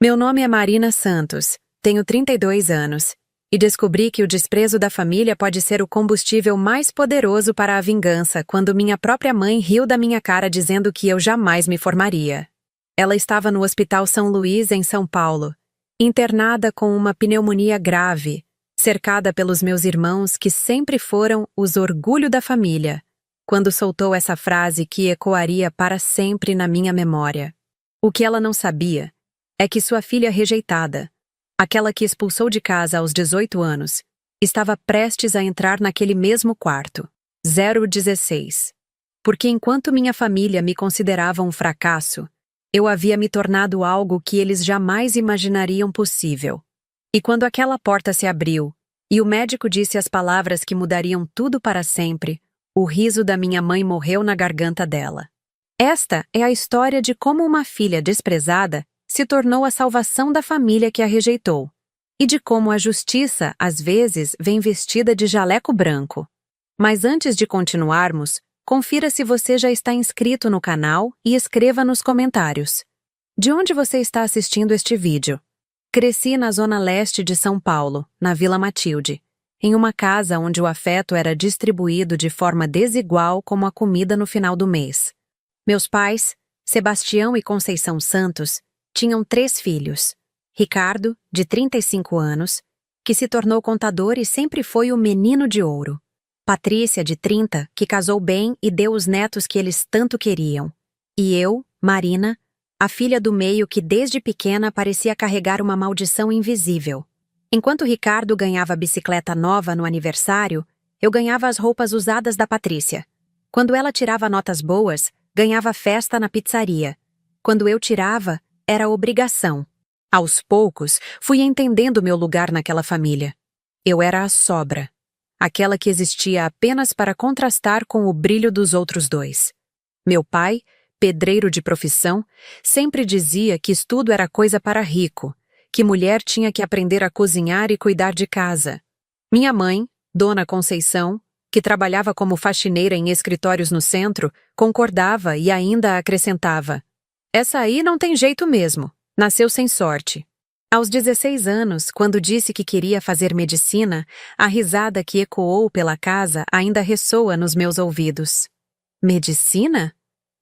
Meu nome é Marina Santos, tenho 32 anos, e descobri que o desprezo da família pode ser o combustível mais poderoso para a vingança quando minha própria mãe riu da minha cara dizendo que eu jamais me formaria. Ela estava no Hospital São Luís, em São Paulo, internada com uma pneumonia grave, cercada pelos meus irmãos que sempre foram os orgulho da família, quando soltou essa frase que ecoaria para sempre na minha memória. O que ela não sabia é que sua filha rejeitada, aquela que expulsou de casa aos 18 anos, estava prestes a entrar naquele mesmo quarto, 016. Porque enquanto minha família me considerava um fracasso, eu havia me tornado algo que eles jamais imaginariam possível. E quando aquela porta se abriu, e o médico disse as palavras que mudariam tudo para sempre, o riso da minha mãe morreu na garganta dela. Esta é a história de como uma filha desprezada se tornou a salvação da família que a rejeitou, e de como a justiça, às vezes, vem vestida de jaleco branco. Mas antes de continuarmos, confira se você já está inscrito no canal e escreva nos comentários. De onde você está assistindo este vídeo? Cresci na zona leste de São Paulo, na Vila Matilde, em uma casa onde o afeto era distribuído de forma desigual como a comida no final do mês. Meus pais, Sebastião e Conceição Santos, tinham 3 filhos. Ricardo, de 35 anos, que se tornou contador e sempre foi o menino de ouro. Patrícia, de 30, que casou bem e deu os netos que eles tanto queriam. E eu, Marina, a filha do meio que desde pequena parecia carregar uma maldição invisível. Enquanto Ricardo ganhava bicicleta nova no aniversário, eu ganhava as roupas usadas da Patrícia. Quando ela tirava notas boas, ganhava festa na pizzaria. Quando eu tirava, era obrigação. Aos poucos, fui entendendo meu lugar naquela família. Eu era a sobra, aquela que existia apenas para contrastar com o brilho dos outros 2. Meu pai, pedreiro de profissão, sempre dizia que estudo era coisa para rico, que mulher tinha que aprender a cozinhar e cuidar de casa. Minha mãe, Dona Conceição, que trabalhava como faxineira em escritórios no centro, concordava e ainda acrescentava: essa aí não tem jeito mesmo, nasceu sem sorte. Aos 16 anos, quando disse que queria fazer medicina, a risada que ecoou pela casa ainda ressoa nos meus ouvidos. Medicina?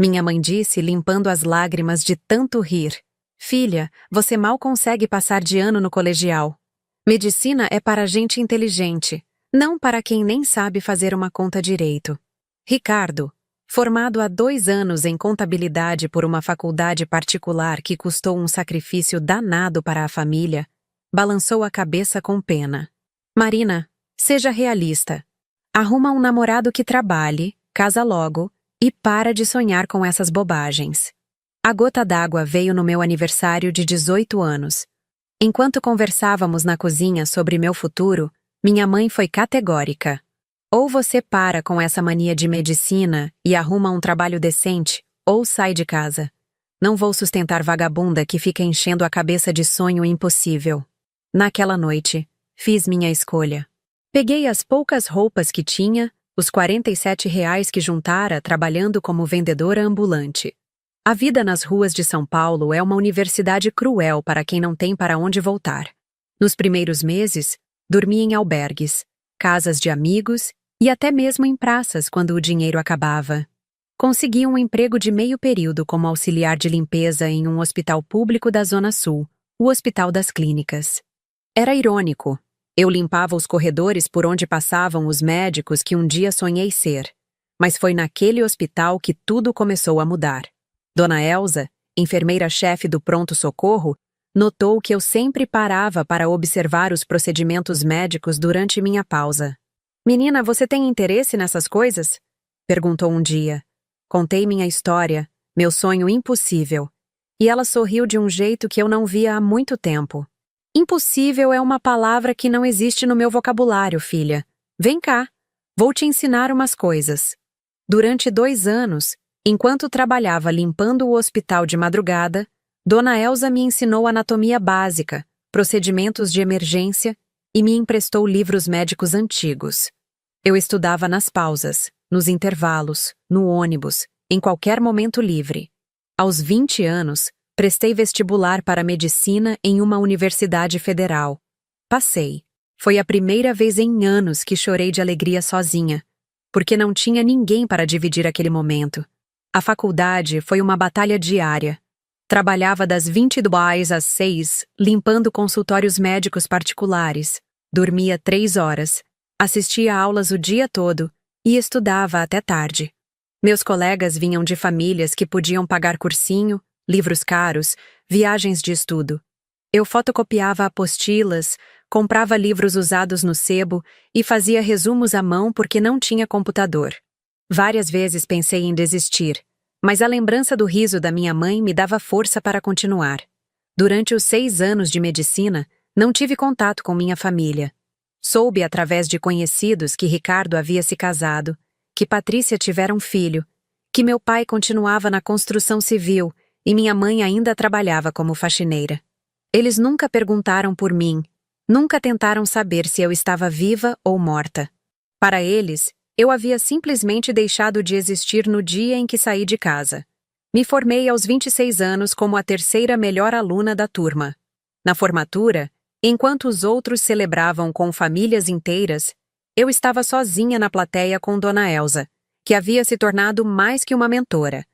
Minha mãe disse, limpando as lágrimas de tanto rir. Filha, você mal consegue passar de ano no colegial. Medicina é para gente inteligente, não para quem nem sabe fazer uma conta direito. Ricardo, formado há 2 anos em contabilidade por uma faculdade particular que custou um sacrifício danado para a família, balançou a cabeça com pena. Marina, seja realista. Arruma um namorado que trabalhe, casa logo e para de sonhar com essas bobagens. A gota d'água veio no meu aniversário de 18 anos. Enquanto conversávamos na cozinha sobre meu futuro, minha mãe foi categórica. Ou você para com essa mania de medicina e arruma um trabalho decente, ou sai de casa. Não vou sustentar vagabunda que fica enchendo a cabeça de sonho impossível. Naquela noite, fiz minha escolha. Peguei as poucas roupas que tinha, os R$ 47 que juntara trabalhando como vendedora ambulante. A vida nas ruas de São Paulo é uma universidade cruel para quem não tem para onde voltar. Nos primeiros meses, dormi em albergues, casas de amigos e até mesmo em praças quando o dinheiro acabava. Consegui um emprego de meio período como auxiliar de limpeza em um hospital público da Zona Sul, o Hospital das Clínicas. Era irônico. Eu limpava os corredores por onde passavam os médicos que um dia sonhei ser. Mas foi naquele hospital que tudo começou a mudar. Dona Elza, enfermeira-chefe do pronto-socorro, notou que eu sempre parava para observar os procedimentos médicos durante minha pausa. Menina, você tem interesse nessas coisas? Perguntou um dia. Contei minha história, meu sonho impossível. E ela sorriu de um jeito que eu não via há muito tempo. Impossível é uma palavra que não existe no meu vocabulário, filha. Vem cá, vou te ensinar umas coisas. Durante 2 anos, enquanto trabalhava limpando o hospital de madrugada, Dona Elza me ensinou anatomia básica, procedimentos de emergência e me emprestou livros médicos antigos. Eu estudava nas pausas, nos intervalos, no ônibus, em qualquer momento livre. Aos 20 anos, Prestei vestibular para medicina em uma universidade federal. Passei. Foi a primeira vez em anos que chorei de alegria sozinha, porque não tinha ninguém para dividir aquele momento. A faculdade foi uma batalha diária. Trabalhava das 22 às 6, limpando consultórios médicos particulares. Dormia 3 horas. Assistia aulas o dia todo e estudava até tarde. Meus colegas vinham de famílias que podiam pagar cursinho, livros caros, viagens de estudo. Eu fotocopiava apostilas, comprava livros usados no sebo e fazia resumos à mão porque não tinha computador. Várias vezes pensei em desistir, mas a lembrança do riso da minha mãe me dava força para continuar. Durante os 6 anos de medicina, não tive contato com minha família. Soube através de conhecidos que Ricardo havia se casado, que Patrícia tivera um filho, que meu pai continuava na construção civil e minha mãe ainda trabalhava como faxineira. Eles nunca perguntaram por mim, nunca tentaram saber se eu estava viva ou morta. Para eles, eu havia simplesmente deixado de existir no dia em que saí de casa. Me formei aos 26 anos como a terceira melhor aluna da turma. Na formatura, enquanto os outros celebravam com famílias inteiras, eu estava sozinha na plateia com Dona Elsa, que havia se tornado mais que uma mentora.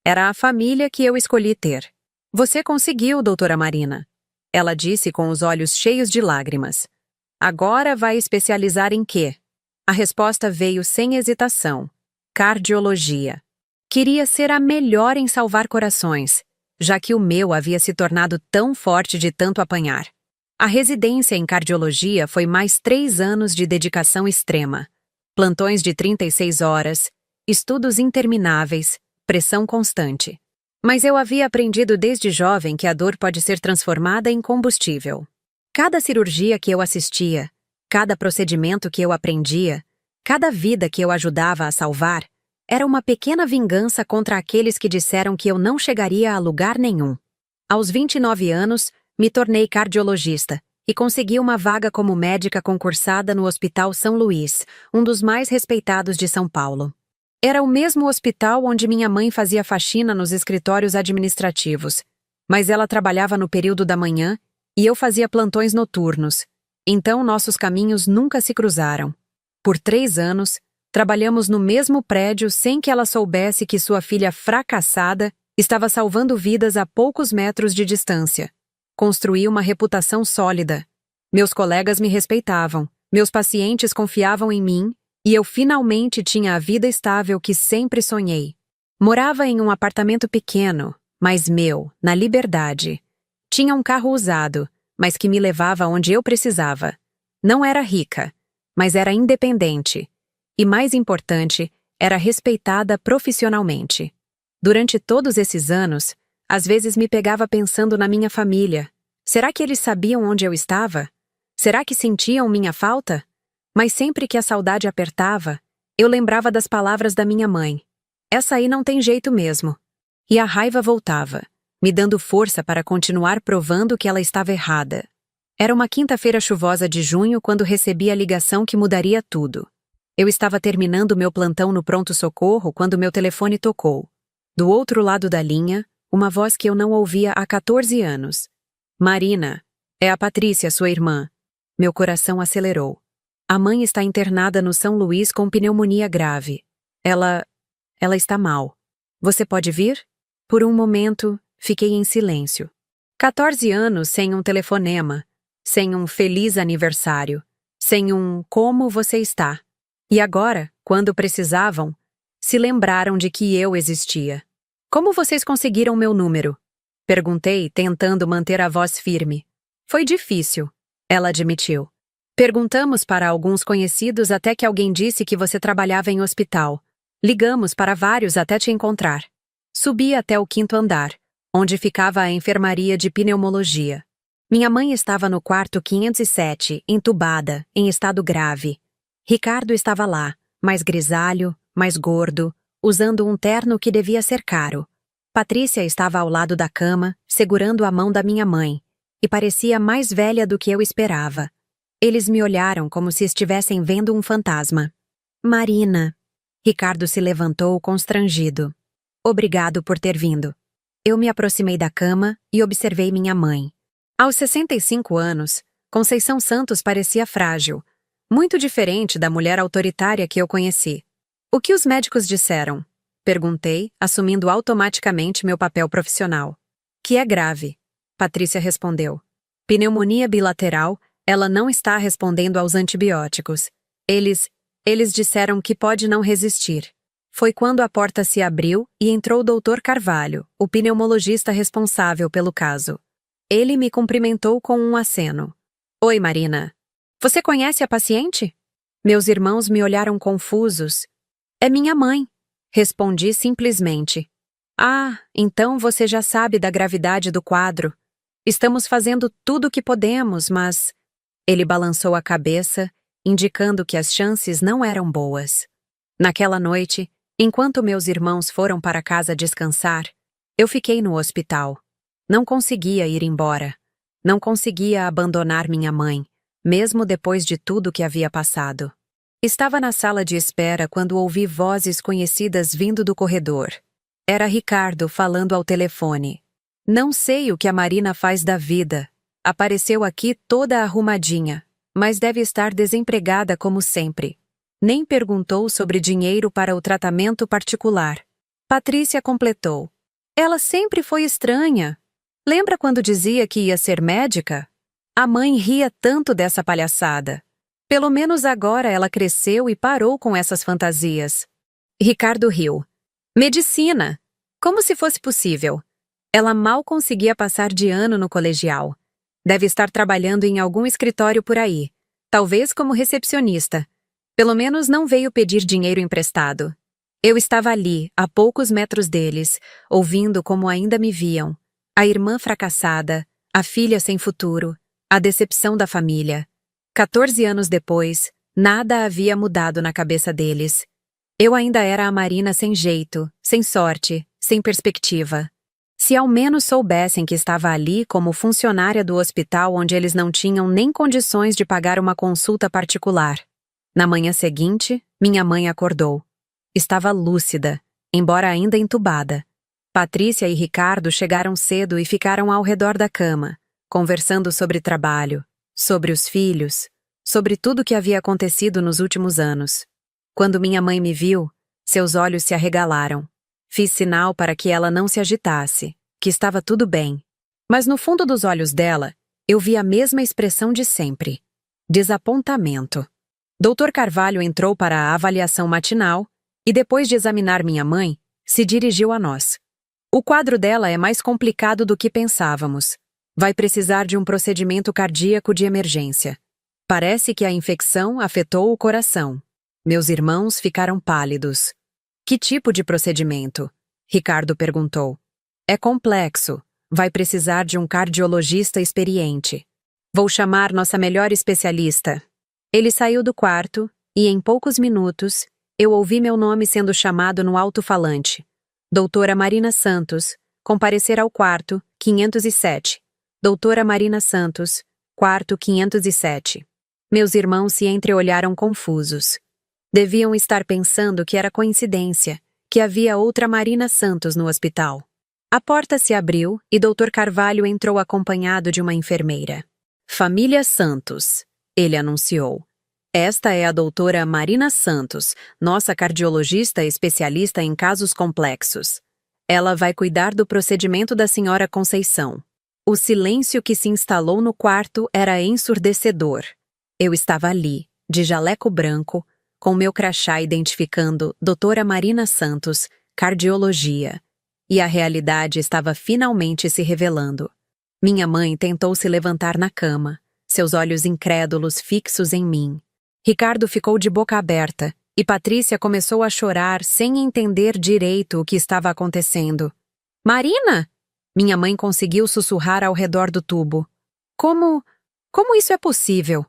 Era a família que eu escolhi ter. Você conseguiu, doutora Marina. Ela disse com os olhos cheios de lágrimas. Agora vai especializar em quê? A resposta veio sem hesitação. Cardiologia. Queria ser a melhor em salvar corações, já que o meu havia se tornado tão forte de tanto apanhar. A residência em cardiologia foi mais 3 anos de dedicação extrema. Plantões de 36 horas, estudos intermináveis, pressão constante. Mas eu havia aprendido desde jovem que a dor pode ser transformada em combustível. Cada cirurgia que eu assistia, cada procedimento que eu aprendia, cada vida que eu ajudava a salvar, era uma pequena vingança contra aqueles que disseram que eu não chegaria a lugar nenhum. Aos 29 anos, me tornei cardiologista e consegui uma vaga como médica concursada no Hospital São Luís, um dos mais respeitados de São Paulo. Era o mesmo hospital onde minha mãe fazia faxina nos escritórios administrativos, mas ela trabalhava no período da manhã e eu fazia plantões noturnos, então nossos caminhos nunca se cruzaram. Por 3 anos, trabalhamos no mesmo prédio sem que ela soubesse que sua filha fracassada estava salvando vidas a poucos metros de distância. Construí uma reputação sólida. Meus colegas me respeitavam, meus pacientes confiavam em mim e eu finalmente tinha a vida estável que sempre sonhei. Morava em um apartamento pequeno, mas meu, na Liberdade. Tinha um carro usado, mas que me levava onde eu precisava. Não era rica, mas era independente. E mais importante, era respeitada profissionalmente. Durante todos esses anos, às vezes me pegava pensando na minha família. Será que eles sabiam onde eu estava? Será que sentiam minha falta? Mas sempre que a saudade apertava, eu lembrava das palavras da minha mãe. Essa aí não tem jeito mesmo. E a raiva voltava, me dando força para continuar provando que ela estava errada. Era uma quinta-feira chuvosa de junho quando recebi a ligação que mudaria tudo. Eu estava terminando meu plantão no pronto-socorro quando meu telefone tocou. Do outro lado da linha, uma voz que eu não ouvia há 14 anos. Marina, é a Patrícia, sua irmã. Meu coração acelerou. A mãe está internada no São Luís com pneumonia grave. Ela está mal. Você pode vir? Por um momento, fiquei em silêncio. 14 anos sem um telefonema, sem um feliz aniversário, sem um como você está. E agora, quando precisavam, se lembraram de que eu existia. Como vocês conseguiram meu número? Perguntei, tentando manter a voz firme. Foi difícil, ela admitiu. Perguntamos para alguns conhecidos até que alguém disse que você trabalhava em hospital. Ligamos para vários até te encontrar. Subi até o 5º andar, onde ficava a enfermaria de pneumologia. Minha mãe estava no quarto 507, entubada, em estado grave. Ricardo estava lá, mais grisalho, mais gordo, usando um terno que devia ser caro. Patrícia estava ao lado da cama, segurando a mão da minha mãe, e parecia mais velha do que eu esperava. Eles me olharam como se estivessem vendo um fantasma. Marina. Ricardo se levantou constrangido. Obrigado por ter vindo. Eu me aproximei da cama e observei minha mãe. Aos 65 anos, Conceição Santos parecia frágil, muito diferente da mulher autoritária que eu conheci. O que os médicos disseram? Perguntei, assumindo automaticamente meu papel profissional. Que é grave. Patrícia respondeu. Pneumonia bilateral, ela não está respondendo aos antibióticos. Eles disseram que pode não resistir. Foi quando a porta se abriu e entrou o Dr. Carvalho, o pneumologista responsável pelo caso. Ele me cumprimentou com um aceno. Oi, Marina. Você conhece a paciente? Meus irmãos me olharam confusos. É minha mãe. Respondi simplesmente. Ah, então você já sabe da gravidade do quadro. Estamos fazendo tudo o que podemos, mas... Ele balançou a cabeça, indicando que as chances não eram boas. Naquela noite, enquanto meus irmãos foram para casa descansar, eu fiquei no hospital. Não conseguia ir embora. Não conseguia abandonar minha mãe, mesmo depois de tudo que havia passado. Estava na sala de espera quando ouvi vozes conhecidas vindo do corredor. Era Ricardo falando ao telefone. Não sei o que a Marina faz da vida. Apareceu aqui toda arrumadinha, mas deve estar desempregada como sempre. Nem perguntou sobre dinheiro para o tratamento particular. Patrícia completou. Ela sempre foi estranha. Lembra quando dizia que ia ser médica? A mãe ria tanto dessa palhaçada. Pelo menos agora ela cresceu e parou com essas fantasias. Ricardo riu. Medicina! Como se fosse possível. Ela mal conseguia passar de ano no colegial. Deve estar trabalhando em algum escritório por aí. Talvez como recepcionista. Pelo menos não veio pedir dinheiro emprestado. Eu estava ali, a poucos metros deles, ouvindo como ainda me viam. A irmã fracassada, a filha sem futuro, a decepção da família. 14 anos depois, nada havia mudado na cabeça deles. Eu ainda era a Marina sem jeito, sem sorte, sem perspectiva. Se ao menos soubessem que estava ali como funcionária do hospital onde eles não tinham nem condições de pagar uma consulta particular. Na manhã seguinte, minha mãe acordou. Estava lúcida, embora ainda entubada. Patrícia e Ricardo chegaram cedo e ficaram ao redor da cama, conversando sobre trabalho, sobre os filhos, sobre tudo o que havia acontecido nos últimos anos. Quando minha mãe me viu, seus olhos se arregalaram. Fiz sinal para que ela não se agitasse, que estava tudo bem. Mas no fundo dos olhos dela, eu vi a mesma expressão de sempre. Desapontamento. Dr. Carvalho entrou para a avaliação matinal e, depois de examinar minha mãe, se dirigiu a nós. O quadro dela é mais complicado do que pensávamos. Vai precisar de um procedimento cardíaco de emergência. Parece que a infecção afetou o coração. Meus irmãos ficaram pálidos. Que tipo de procedimento? Ricardo perguntou. É complexo. Vai precisar de um cardiologista experiente. Vou chamar nossa melhor especialista. Ele saiu do quarto e, em poucos minutos, eu ouvi meu nome sendo chamado no alto-falante. Doutora Marina Santos, comparecer ao quarto 507. Doutora Marina Santos, quarto 507. Meus irmãos se entreolharam confusos. Deviam estar pensando que era coincidência, que havia outra Marina Santos no hospital. A porta se abriu e Dr. Carvalho entrou acompanhado de uma enfermeira. Família Santos, ele anunciou. Esta é a doutora Marina Santos, nossa cardiologista especialista em casos complexos. Ela vai cuidar do procedimento da senhora Conceição. O silêncio que se instalou no quarto era ensurdecedor. Eu estava ali, de jaleco branco, com meu crachá identificando doutora Marina Santos, cardiologia. E a realidade estava finalmente se revelando. Minha mãe tentou se levantar na cama, seus olhos incrédulos fixos em mim. Ricardo ficou de boca aberta e Patrícia começou a chorar sem entender direito o que estava acontecendo. Marina! Minha mãe conseguiu sussurrar ao redor do tubo. Como isso é possível?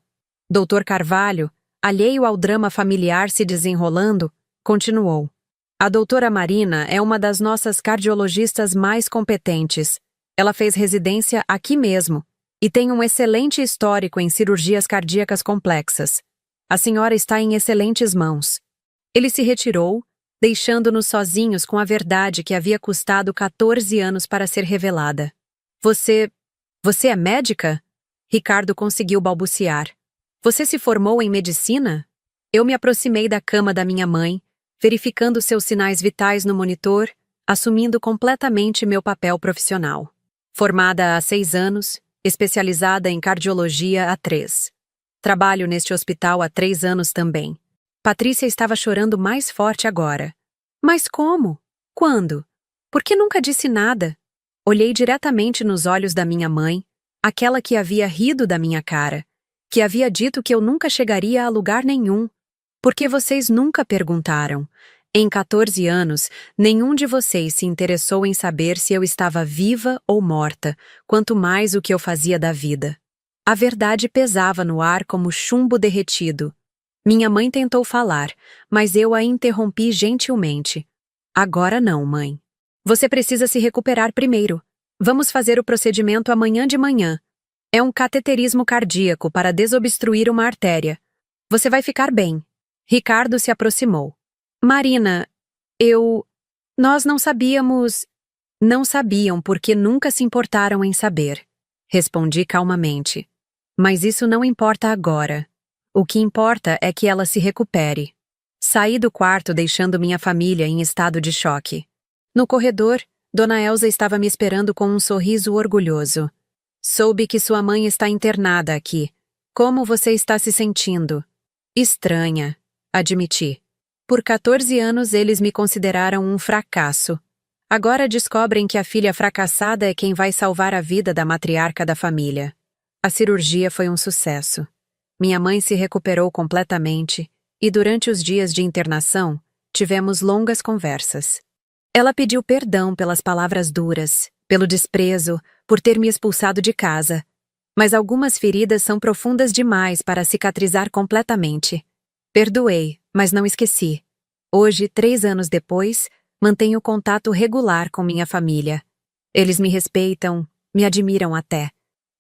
Dr. Carvalho, alheio ao drama familiar se desenrolando, continuou. A doutora Marina é uma das nossas cardiologistas mais competentes. Ela fez residência aqui mesmo e tem um excelente histórico em cirurgias cardíacas complexas. A senhora está em excelentes mãos. Ele se retirou, deixando-nos sozinhos com a verdade que havia custado 14 anos para ser revelada. Você é médica? Ricardo conseguiu balbuciar. Você se formou em medicina? Eu me aproximei da cama da minha mãe, verificando seus sinais vitais no monitor, assumindo completamente meu papel profissional. Formada há 6 anos, especializada em cardiologia há 3. Trabalho neste hospital há 3 anos também. Patrícia estava chorando mais forte agora. Mas como? Quando? Por que nunca disse nada? Olhei diretamente nos olhos da minha mãe, aquela que havia rido da minha cara, que havia dito que eu nunca chegaria a lugar nenhum. Porque vocês nunca perguntaram. Em 14 anos, nenhum de vocês se interessou em saber se eu estava viva ou morta, quanto mais o que eu fazia da vida. A verdade pesava no ar como chumbo derretido. Minha mãe tentou falar, mas eu a interrompi gentilmente. Agora não, mãe. Você precisa se recuperar primeiro. Vamos fazer o procedimento amanhã de manhã. É um cateterismo cardíaco para desobstruir uma artéria. Você vai ficar bem. Ricardo se aproximou. Marina, Nós não sabíamos... Não sabiam porque nunca se importaram em saber. Respondi calmamente. Mas isso não importa agora. O que importa é que ela se recupere. Saí do quarto deixando minha família em estado de choque. No corredor, Dona Elsa estava me esperando com um sorriso orgulhoso. Soube que sua mãe está internada aqui. Como você está se sentindo? Estranha, admiti. Por 14 anos eles me consideraram um fracasso. Agora descobrem que a filha fracassada é quem vai salvar a vida da matriarca da família. A cirurgia foi um sucesso. Minha mãe se recuperou completamente e durante os dias de internação, tivemos longas conversas. Ela pediu perdão pelas palavras duras, pelo desprezo, por ter me expulsado de casa. Mas algumas feridas são profundas demais para cicatrizar completamente. Perdoei, mas não esqueci. Hoje, 3 anos depois, mantenho contato regular com minha família. Eles me respeitam, me admiram até.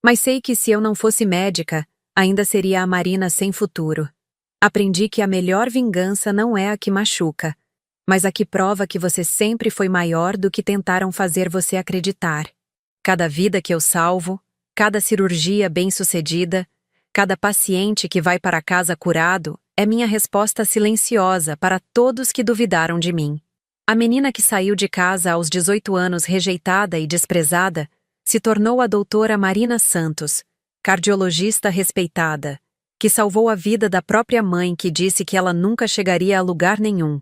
Mas sei que se eu não fosse médica, ainda seria a Marina sem futuro. Aprendi que a melhor vingança não é a que machuca, mas a que prova que você sempre foi maior do que tentaram fazer você acreditar. Cada vida que eu salvo, cada cirurgia bem-sucedida, cada paciente que vai para casa curado é minha resposta silenciosa para todos que duvidaram de mim. A menina que saiu de casa aos 18 anos rejeitada e desprezada se tornou a doutora Marina Santos, cardiologista respeitada, que salvou a vida da própria mãe que disse que ela nunca chegaria a lugar nenhum.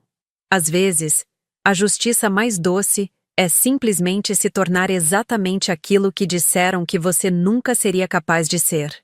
Às vezes, a justiça mais doce é simplesmente se tornar exatamente aquilo que disseram que você nunca seria capaz de ser.